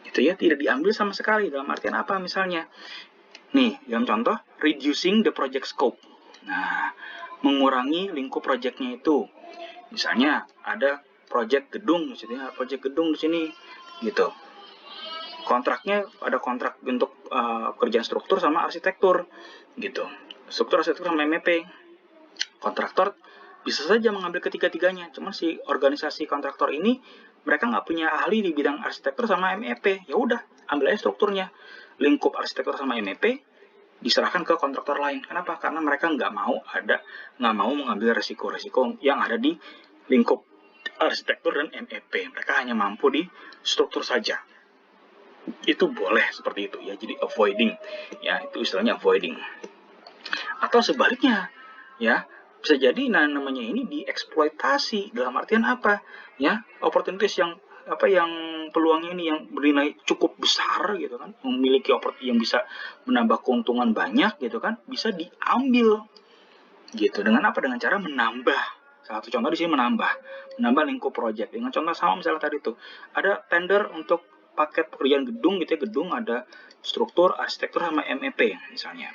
Gitu ya, tidak diambil sama sekali. Dalam artian apa misalnya? Nih, yang contoh, reducing the project scope. Nah, mengurangi lingkup projectnya itu. Misalnya ada project gedung, misalnya project gedung di sini, gitu. Kontraknya ada kontrak untuk kerjaan struktur sama arsitektur, gitu. Struktur, arsitektur sama MEP. Kontraktor bisa saja mengambil ketiga-tiganya, cuman si organisasi kontraktor ini mereka nggak punya ahli di bidang arsitektur sama MEP. Ya udah, ambil aja strukturnya. Lingkup arsitektur sama MEP diserahkan ke kontraktor lain. Kenapa? Karena mereka nggak mau mengambil resiko-resiko yang ada di lingkup arsitektur dan MEP. Mereka hanya mampu di struktur saja. Itu boleh seperti itu ya. Jadi avoiding ya, itu istilahnya avoiding. Atau sebaliknya ya, bisa jadi namanya ini dieksploitasi. Dalam artian apa? Ya, opportunities yang peluangnya ini yang bernilai cukup besar gitu kan, memiliki opportunity yang bisa menambah keuntungan banyak gitu kan, bisa diambil gitu. Dengan apa? Dengan cara menambah. Satu contoh di sini menambah lingkup project. Dengan contoh sama misalnya tadi tuh, ada tender untuk paket pekerjaan gedung gitu ya, gedung ada struktur, arsitektur sama MEP misalnya.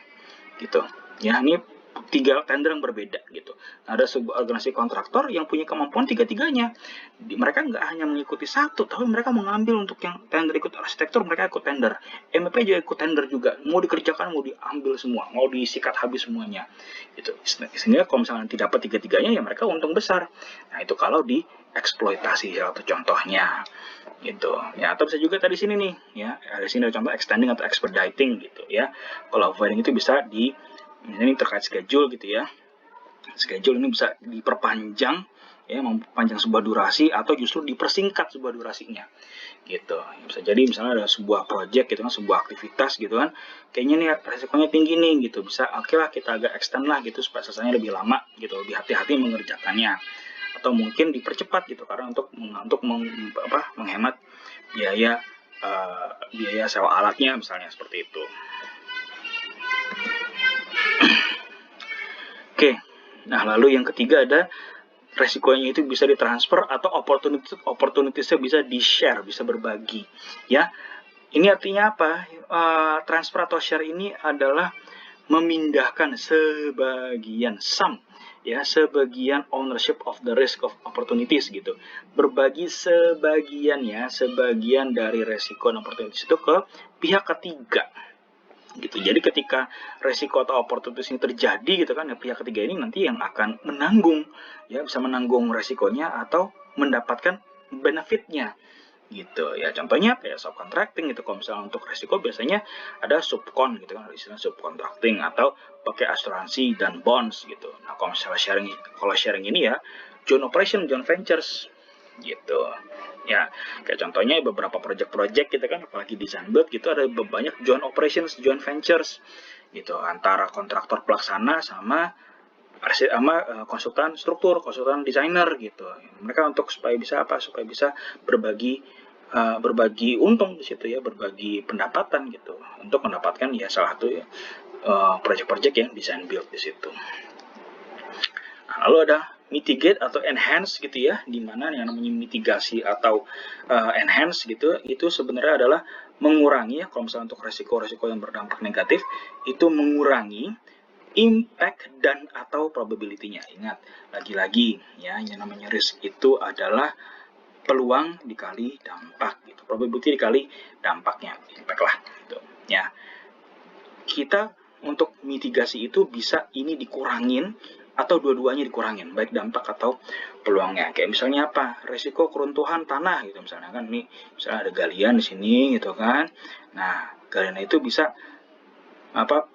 Gitu. Ya, ini 3 tender yang berbeda gitu. Nah, ada sebuah organisasi kontraktor yang punya kemampuan tiga-tiganya. Mereka nggak hanya mengikuti satu, tapi mereka mengambil untuk yang tender ikut arsitektur, mereka ikut tender. MEP juga ikut tender juga. Mau dikerjakan, mau diambil semua, mau disikat habis semuanya. Gitu. Sehingga kalau misalnya tidak dapat tiga-tiganya, ya mereka untung besar. Nah, itu kalau dieksploitasi salah satu contohnya. Gitu. Ya, atau bisa juga tadi sini nih, ya. Ada sini ada contoh extending atau expediting gitu ya. Kalau avoiding itu bisa ini terkait schedule gitu ya. Schedule ini bisa diperpanjang ya, memperpanjang sebuah durasi atau justru dipersingkat sebuah durasinya gitu. Bisa jadi misalnya ada sebuah project gitu kan, sebuah aktivitas gitu kan, kayaknya nih resikonya tinggi nih gitu, bisa oke lah kita agak extend lah gitu supaya selesainya lebih lama gitu, lebih hati-hati mengerjakannya, atau mungkin dipercepat gitu karena untuk menghemat biaya sewa alatnya misalnya, seperti itu. Oke, nah lalu yang ketiga ada resikonya itu bisa ditransfer atau opportunitiesnya bisa di-share, bisa berbagi. Ya, ini artinya apa? Transfer atau share ini adalah memindahkan sebagian sebagian ownership of the risk of opportunities gitu. Berbagi sebagian dari resiko dan opportunities itu ke pihak ketiga gitu. Jadi ketika resiko atau opportunities ini terjadi gitu kan, pihak ketiga ini nanti yang akan menanggung, bisa menanggung resikonya atau mendapatkan benefitnya gitu ya. Contohnya kayak subcontracting gitu. Kalau misalnya untuk resiko biasanya ada subcon gitu kan, istilah subcontracting, atau pakai asuransi dan bonds gitu. Nah, kalau misalnya sharing ini ya joint operation, joint ventures gitu ya. Kayak contohnya beberapa project-project gitu kan, apalagi design build gitu, ada banyak joint operations, joint ventures gitu, antara kontraktor pelaksana sama konsultan struktur, konsultan desainer gitu. Mereka supaya bisa berbagi untung di situ ya, berbagi pendapatan gitu, untuk mendapatkan salah satu project-project yang design build di situ. Nah, lalu ada mitigate atau enhance gitu ya, dimana yang namanya mitigasi atau enhance gitu, itu sebenarnya adalah mengurangi kalau misalnya untuk resiko-resiko yang berdampak negatif, itu mengurangi impact dan atau probability-nya. Ingat, lagi-lagi yang namanya risk itu adalah peluang dikali dampak gitu, probability dikali dampaknya, impact lah gitu ya. Kita untuk mitigasi itu bisa ini dikurangin atau dua-duanya dikurangin, baik dampak atau peluangnya. Kayak misalnya apa? Resiko keruntuhan tanah gitu misalnya kan, nih misalnya ada galian di sini gitu kan. Nah, galian itu bisa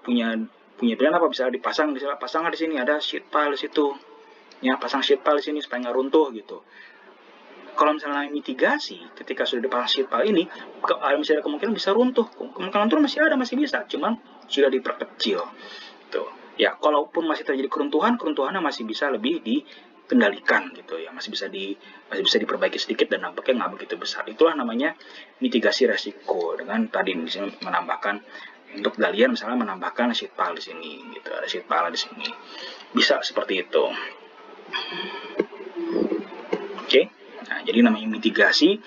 punya pilihan apa, bisa dipasang di sini ada sheet pile di situ. Ya, pasang sheet pile di sini supaya nggak runtuh gitu. Kalau misalnya mitigasi, ketika sudah dipasang sheet pile ini, masih ada kemungkinan bisa runtuh. Kemungkinan runtuh masih bisa, cuman sudah diperkecil. Tuh. Ya, kalaupun masih terjadi keruntuhannya masih bisa lebih dikendalikan gitu ya, masih bisa diperbaiki sedikit dan dampaknya nggak begitu besar. Itulah namanya mitigasi resiko, dengan tadi misalnya menambahkan untuk galian, misalnya menambahkan sheet pile di sini gitu, ada sheet pile di sini, bisa seperti itu. Oke. Nah, jadi namanya mitigasi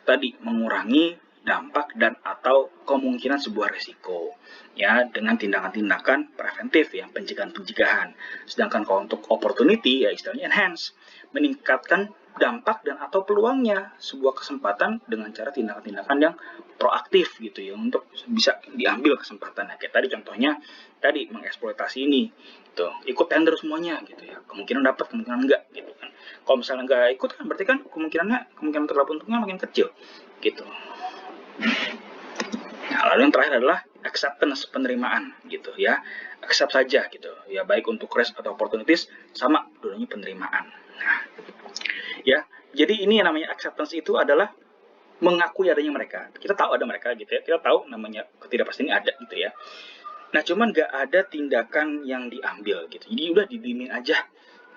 tadi mengurangi dampak dan atau kemungkinan sebuah resiko ya, dengan tindakan-tindakan preventif ya, pencegahan. Sedangkan kalau untuk opportunity ya istilahnya enhance, meningkatkan dampak dan atau peluangnya sebuah kesempatan dengan cara tindakan-tindakan yang proaktif gitu ya, untuk bisa diambil kesempatannya. Kayak tadi contohnya mengeksploitasi ini tuh, ikut tender semuanya gitu ya, kemungkinan dapat kemungkinan enggak gitu kan. Kalau misalnya enggak ikut kan berarti kan kemungkinan terdapat untungnya makin kecil gitu. Nah, lalu yang terakhir adalah acceptance, penerimaan gitu ya. Accept saja gitu ya, baik untuk risk atau opportunities sama dulunya penerimaan. Nah, ya, jadi ini yang namanya acceptance itu adalah mengakui adanya mereka. Kita tahu ada mereka gitu ya, kita tahu namanya ketidakpastian ini ada gitu ya. Nah, cuman nggak ada tindakan yang diambil gitu, jadi udah didiemin aja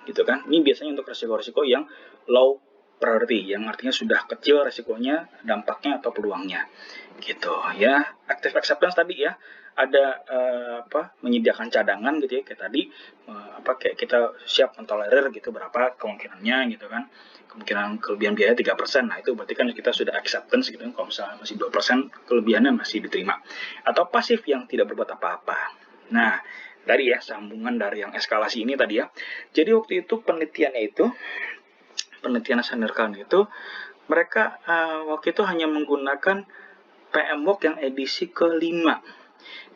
gitu kan. Ini biasanya untuk resiko-resiko yang low priority, yang artinya sudah kecil resikonya, dampaknya atau peluangnya gitu ya. Active acceptance tadi ya, ada menyediakan cadangan gitu ya, kayak tadi kayak kita siap mentolerir gitu berapa kemungkinannya gitu kan, kemungkinan kelebihan biaya 3%. Nah, itu berarti kan kita sudah acceptance gitu kan. Kalau misalnya masih 2% kelebihannya masih diterima. Atau pasif, yang tidak berbuat apa-apa. Nah, tadi ya sambungan dari yang eskalasi ini tadi ya. Jadi waktu itu penelitian Sanderkan itu, mereka waktu itu hanya menggunakan PMBOK yang edisi ke-5,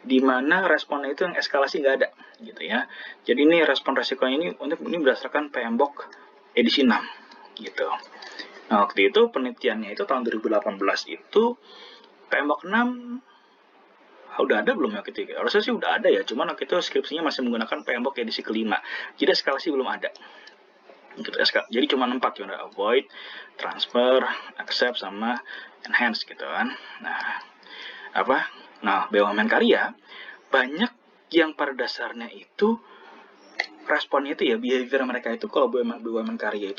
di mana responnya itu yang eskalasi nggak ada gitu ya. Jadi ini respon resikonya ini berdasarkan PMBOK edisi 6 gitu. Nah, waktu itu penelitiannya itu tahun 2018 itu PMBOK 6 udah ada belum ya gitu ya? Harusnya sih udah ada ya, cuman waktu itu skripsinya masih menggunakan PMBOK edisi ke-5. Jadi eskalasi belum ada. Gitu, jadi cuma 4 ya, avoid, transfer, accept, sama enhance gitu kan. Nah, BUMN karya banyak yang pada dasarnya itu responnya itu ya, behavior mereka itu, kalau BUMN karya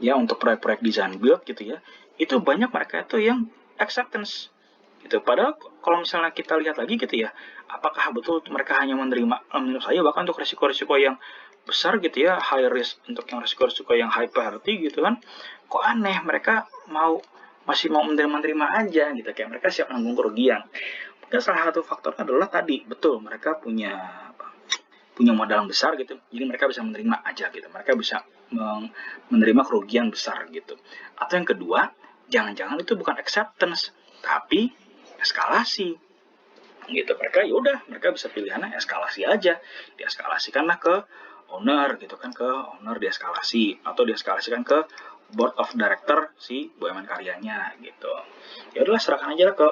ya, untuk proyek-proyek design build gitu ya, itu banyak mereka itu yang acceptance gitu. Padahal kalau misalnya kita lihat lagi gitu ya, apakah betul mereka hanya menerima? Menurut saya bahkan untuk resiko-resiko yang besar gitu ya, high risk untuk yang resiko-resiko yang high priority gitu kan, kok aneh mereka masih mau menerima aja gitu, kayak mereka siap nanggung kerugian. Mungkin salah satu faktor adalah tadi, betul mereka punya modal yang besar gitu, jadi mereka bisa menerima aja gitu, mereka bisa menerima kerugian besar gitu. Atau yang kedua, jangan-jangan itu bukan acceptance tapi eskalasi gitu. Mereka bisa pilihannya eskalasi aja, dieskalasikanlah ke owner gitu kan, ke owner dieskalasi, atau dieskalasikan ke board of director si BUMN karyanya gitu. Ya udahlah, serahkan aja ke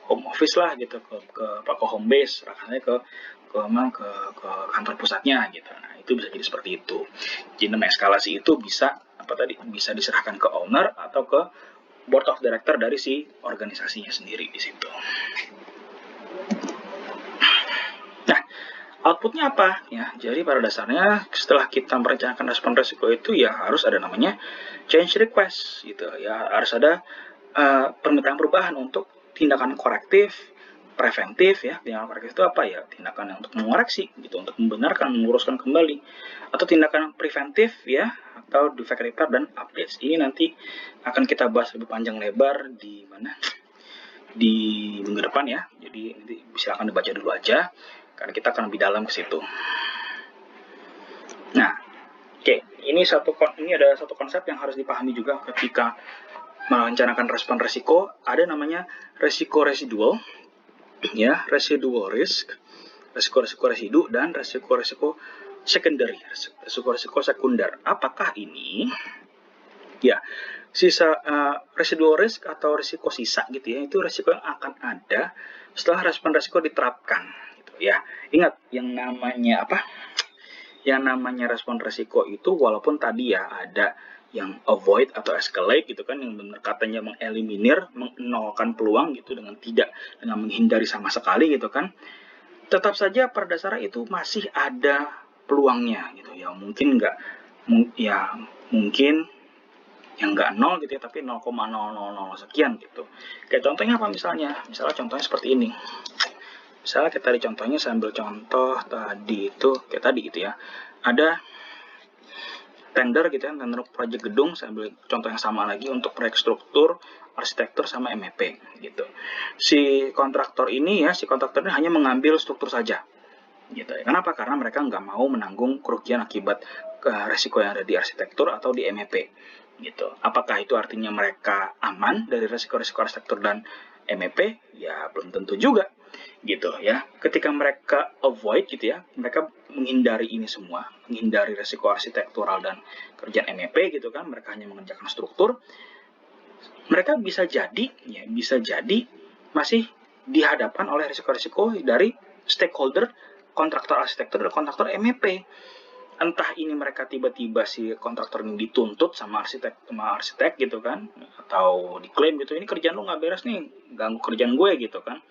home office lah gitu, ke home base, serahkan aja ke kantor pusatnya gitu. Nah, itu bisa jadi seperti itu. Jadi nama eskalasi itu bisa bisa diserahkan ke owner atau ke board of director dari si organisasinya sendiri di situ. Nah, outputnya apa ya? Jadi pada dasarnya setelah kita merencanakan respon risiko itu ya harus ada namanya change request gitu ya, harus ada permintaan perubahan untuk tindakan korektif, preventif ya. Tindakan korektif itu apa ya? Tindakan untuk mengoreksi gitu, untuk membenarkan, meluruskan kembali, atau tindakan preventif ya, atau defect repair dan updates. Ini nanti akan kita bahas lebih panjang lebar di minggu depan ya. Jadi nanti silakan dibaca dulu aja, karena kita akan lebih dalam ke situ. Nah, oke, ini ada satu konsep yang harus dipahami juga ketika merencanakan respon risiko. Ada namanya risiko residual, ya, residual risk, risiko residu, dan risiko secondary, risiko sekunder. Apakah ini? Ya, residual risk atau risiko sisa gitu ya, itu risiko yang akan ada setelah respon risiko diterapkan gitu ya. Ingat, yang namanya respon risiko itu, walaupun tadi ya ada yang avoid atau escalate gitu kan, yang benar katanya mengeliminir, menolkan peluang gitu dengan menghindari sama sekali gitu kan, tetap saja pada dasarnya itu masih ada peluangnya gitu ya. Mungkin yang nggak 0 gitu ya, tapi 0,000 sekian gitu. Kayak contohnya apa misalnya contohnya seperti ini. Misalnya kita tadi contohnya, saya ambil contoh tadi itu kayak tadi gitu ya, ada tender gitu ya, tender proyek gedung. Saya ambil contoh yang sama lagi untuk proyek struktur, arsitektur, sama MEP gitu. Si kontraktor ini hanya mengambil struktur saja gitu ya. Kenapa? Karena mereka nggak mau menanggung kerugian akibat resiko yang ada di arsitektur atau di MEP gitu. Apakah itu artinya mereka aman dari resiko-resiko arsitektur dan MEP? Ya belum tentu juga gitu ya. Ketika mereka avoid gitu ya, mereka menghindari ini semua, menghindari resiko arsitektural dan kerjaan MEP gitu kan, mereka hanya mengerjakan struktur, mereka bisa jadi masih dihadapkan oleh resiko-resiko dari stakeholder, kontraktor arsitektur dan kontraktor MEP. Entah ini mereka tiba-tiba si kontraktor ini dituntut sama arsitek gitu kan, atau diklaim gitu, ini kerjaan lu nggak beres nih, ganggu kerjaan gue gitu kan.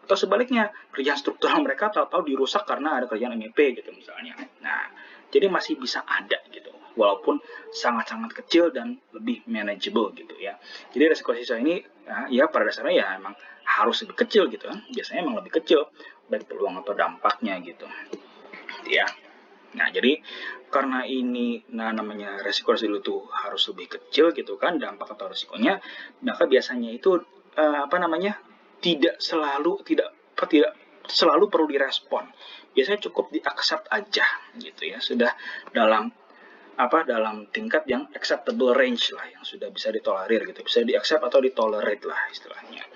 Atau sebaliknya, kerjaan struktural mereka tahu-tahu dirusak karena ada kerjaan MEP gitu misalnya. Nah, jadi masih bisa ada gitu, walaupun sangat-sangat kecil dan lebih manageable gitu ya. Jadi resiko sisa ini ya pada dasarnya ya emang harus lebih kecil gitu kan. Biasanya emang lebih kecil baik peluang atau dampaknya gitu. Ya. Nah, jadi karena ini namanya resiko itu harus lebih kecil gitu kan, dampak atau resikonya, maka biasanya itu tidak selalu perlu direspon. Biasanya cukup di-accept aja gitu ya, sudah dalam tingkat yang acceptable range lah, yang sudah bisa ditolerir gitu, bisa di-accept atau ditolerate lah istilahnya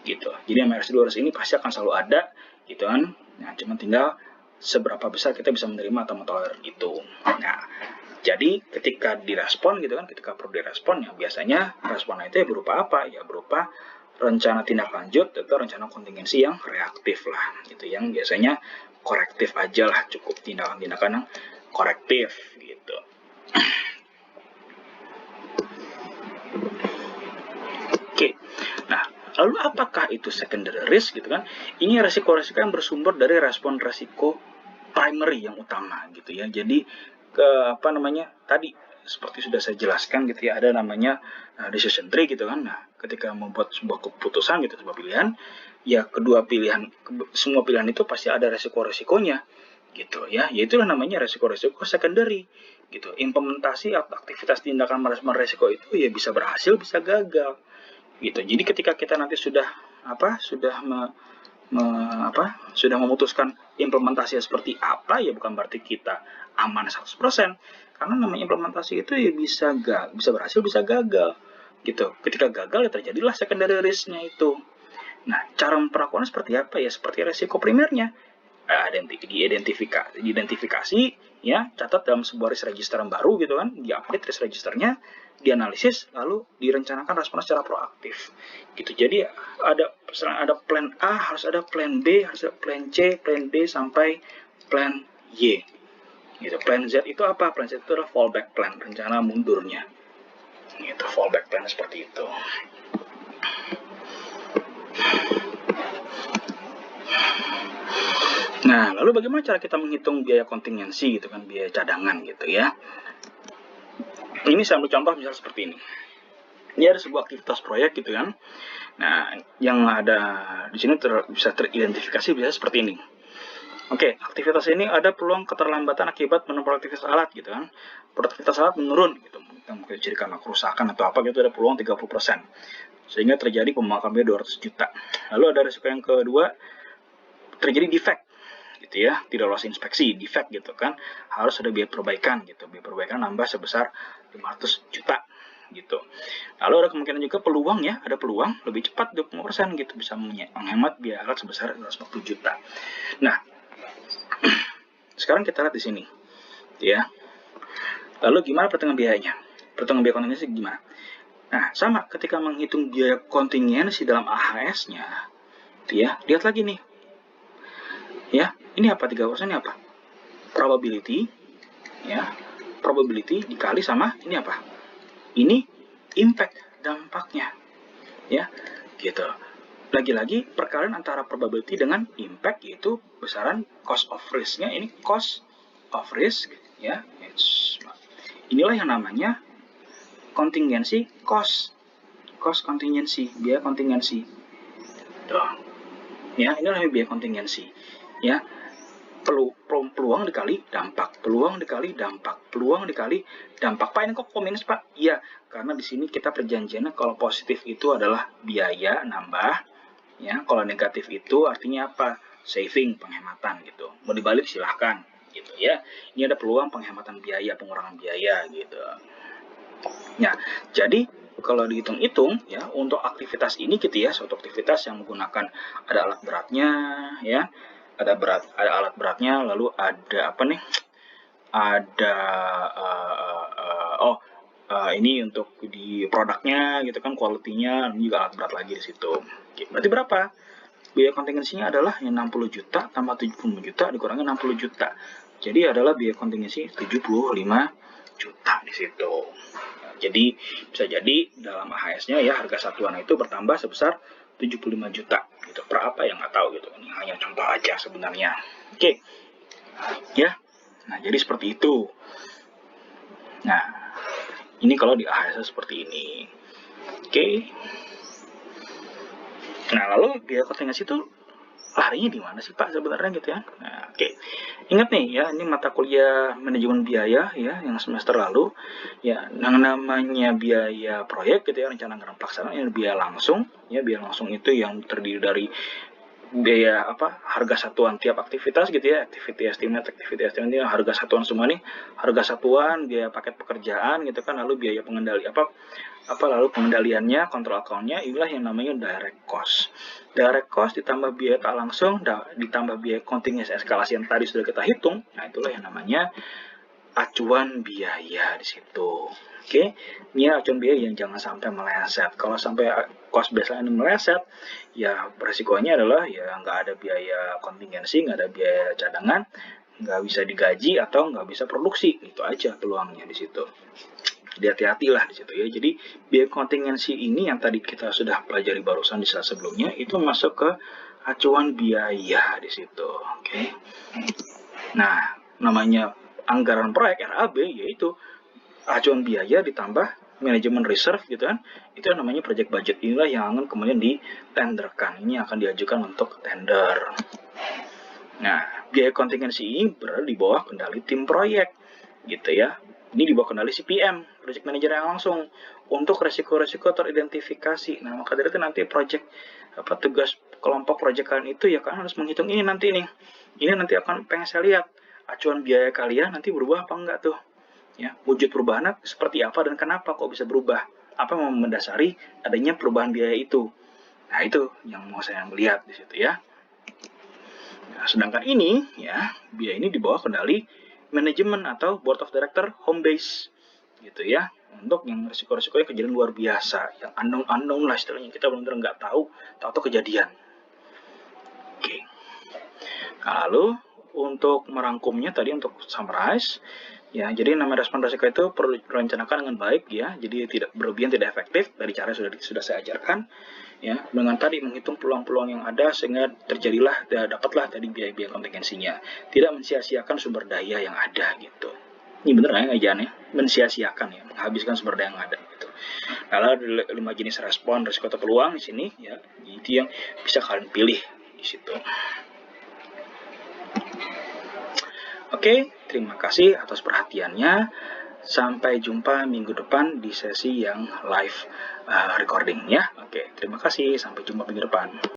gitu. Jadi residual risk ini pasti akan selalu ada gitu kan. Nah, cuma tinggal seberapa besar kita bisa menerima atau mentolerir itu. Nah, jadi ketika direspon gitu kan, ketika perlu direspon ya biasanya responnya itu ya berupa apa? Ya berupa rencana tindak lanjut atau rencana kontingensi yang reaktif lah gitu, yang biasanya korektif aja lah, cukup tindakan-tindakan yang korektif gitu. Oke. Nah, lalu apakah itu secondary risk gitu kan? Ini resiko-resiko yang bersumber dari respon resiko primary yang utama gitu ya. Jadi tadi seperti sudah saya jelaskan gitu ya, ada namanya decision tree gitu kan. Nah, ketika membuat sebuah keputusan gitu, sebuah pilihan, ya semua pilihan itu pasti ada resiko-resikonya gitu ya. Yaitulah namanya resiko-resiko secondary gitu. Implementasi aktivitas tindakan manajemen resiko itu ya bisa berhasil, bisa gagal gitu. Jadi ketika kita nanti sudah sudah memutuskan implementasinya seperti apa, ya bukan berarti kita aman 100%. Karena namanya implementasi itu ya bisa berhasil, bisa gagal gitu. Ketika gagal ya terjadilah secondary risk-nya itu. Nah, cara memperlakukannya seperti apa ya? Seperti resiko primernya. Diidentifikasi, ya, catat dalam sebuah risk register yang baru gitu kan, diupdate risk registernya, dianalisis, lalu direncanakan respon secara proaktif gitu. Jadi ada plan A, harus ada plan B, harus ada plan C, plan D sampai plan Y gitu. Plan Z itu apa? Plan Z itu adalah fallback plan, rencana mundurnya gitu. Fallback plan seperti itu. Nah, lalu bagaimana cara kita menghitung biaya kontingensi gitu kan, biaya cadangan gitu ya. Ini saya ambil contoh misalnya seperti ini. Ini ada sebuah aktivitas proyek gitu kan. Nah, yang ada di sini bisa teridentifikasi bisa seperti ini. Oke, aktivitas ini ada peluang keterlambatan akibat produktivitas alat gitu kan. Produktivitas alat menurun gitu. Mungkin jadi karena kerusakan atau apa gitu, ada peluang 30%. Sehingga terjadi pemakaman biaya 200 juta. Lalu ada risiko yang kedua, terjadi defect gitu ya, tidak lolos inspeksi, defect gitu kan, harus ada biaya perbaikan gitu, biaya perbaikan nambah sebesar 500 juta gitu. Lalu ada kemungkinan juga peluang ya, ada peluang lebih cepat 20% gitu, bisa menghemat biaya alat sebesar 240 juta. Nah, sekarang kita lihat di sini ya. Lalu gimana perhitungan biayanya? Perhitungan biaya kontingensi gimana? Nah, sama ketika menghitung biaya kontingensi dalam AHS-nya ya, lihat lagi nih ya, ini apa 3% ini apa? Probability ya. Probability dikali sama ini apa? Ini impact, dampaknya. Ya, gitu. Lagi-lagi perkalian antara probability dengan impact, yaitu besaran cost of risk-nya. Ini cost of risk ya. Inilah yang namanya kontingensi cost. Cost kontingensi, biaya kontingensi. Tuh. Ya, ini namanya biaya kontingensi. Ya, peluang dikali dampak, peluang dikali dampak, peluang dikali dampak. Pak, ini kok minus, Pak? Iya, karena di sini kita perjanjiannya kalau positif itu adalah biaya nambah, ya. Kalau negatif itu artinya apa? Saving, penghematan gitu. Mau dibalik silahkan, gitu ya. Ini ada peluang penghematan biaya, pengurangan biaya gitu. Nah, jadi kalau dihitung-hitung ya, untuk aktivitas ini gitu ya, suatu aktivitas yang menggunakan ada alat beratnya ya, ada alat beratnya, lalu ada apa nih, ada ini untuk di produknya gitu kan, kualitinya, ini juga alat berat lagi di situ. Oke, berarti berapa? Biaya kontingensinya adalah yang 60 juta tambah 70 juta dikurangi 60 juta. Jadi adalah biaya kontingensi 75 juta di situ. Jadi bisa jadi dalam AHS-nya ya, harga satuan itu bertambah sebesar 75 juta gitu. Per apa yang nggak tahu gitu. Ini hanya contoh aja sebenarnya. Oke. Ya. Nah, jadi seperti itu. Nah, ini kalau di AHS seperti ini. Oke. Nah, lalu biaya kontingensi itu larinya di mana sih Pak sebenarnya gitu ya? Nah, oke. Ingat nih ya, ini mata kuliah manajemen biaya ya yang semester lalu ya, yang namanya biaya proyek gitu ya, rencana anggaran pelaksanaan, ini biaya langsung ya. Biaya langsung itu yang terdiri dari biaya harga satuan tiap aktivitas gitu ya, activity estimate ini harga satuan semua nih, harga satuan, biaya paket pekerjaan gitu kan, lalu biaya pengendali lalu pengendaliannya, kontrol account-nya, inilah yang namanya direct cost. Direct cost ditambah biaya tak langsung, ditambah biaya kontingensi eskalasi yang tadi sudah kita hitung, nah itulah yang namanya acuan biaya di situ. Oke, ini acuan biaya yang jangan sampai meleset. Kalau sampai cost baseline ini meleset, ya beresikonya adalah ya nggak ada biaya kontingensi, nggak ada biaya cadangan, nggak bisa digaji atau nggak bisa produksi. Itu aja peluangnya di situ. Jadi hati-hatilah di situ ya. Jadi biaya kontingensi ini yang tadi kita sudah pelajari barusan di slide sebelumnya, itu masuk ke acuan biaya di situ. Oke. Nah, namanya anggaran proyek RAB yaitu acuan biaya ditambah manajemen reserve gitu kan, itu yang namanya project budget. Inilah yang akan kemudian ditenderkan, ini akan diajukan untuk tender. Nah, biaya kontingensi ini berada di bawah kendali tim proyek, gitu ya. Ini di bawah kendali si PM, project manager yang langsung, untuk resiko-resiko teridentifikasi. Nah, maka dari itu nanti project tugas kelompok project kalian itu ya kalian harus menghitung ini nanti nih. Ini nanti akan pengen saya lihat acuan biaya kalian nanti berubah apa enggak tuh. Ya, wujud perubahannya seperti apa dan kenapa kok bisa berubah? Apa yang mendasari adanya perubahan biaya itu? Nah, itu yang mau saya melihat di situ ya. Nah, sedangkan ini ya, biaya ini di bawah kendali manajemen atau board of director home base gitu ya, untuk yang risiko-risikonya kejadian luar biasa, yang unknown lah istilahnya, kita benar-benar nggak tahu kejadian. Oke. Nah, lalu untuk merangkumnya tadi, untuk summarize ya, jadi namanya respon risiko itu perlu direncanakan dengan baik ya, jadi tidak berlebihan, tidak efektif dari cara yang sudah saya ajarkan ya, dengan tadi menghitung peluang-peluang yang ada sehingga terjadilah dapatlah tadi biaya-biaya kontingensinya, tidak mensia-siakan sumber daya yang ada gitu. Ini bener nggak ya ngajarannya? Mensia-siakan ya, menghabiskan sumber daya yang ada gitu. Nah, lalu 5 jenis respon risiko atau peluang di sini ya, itu yang bisa kalian pilih di situ. Oke, terima kasih atas perhatiannya. Sampai jumpa minggu depan di sesi yang live recording ya. Oke, terima kasih. Sampai jumpa minggu depan.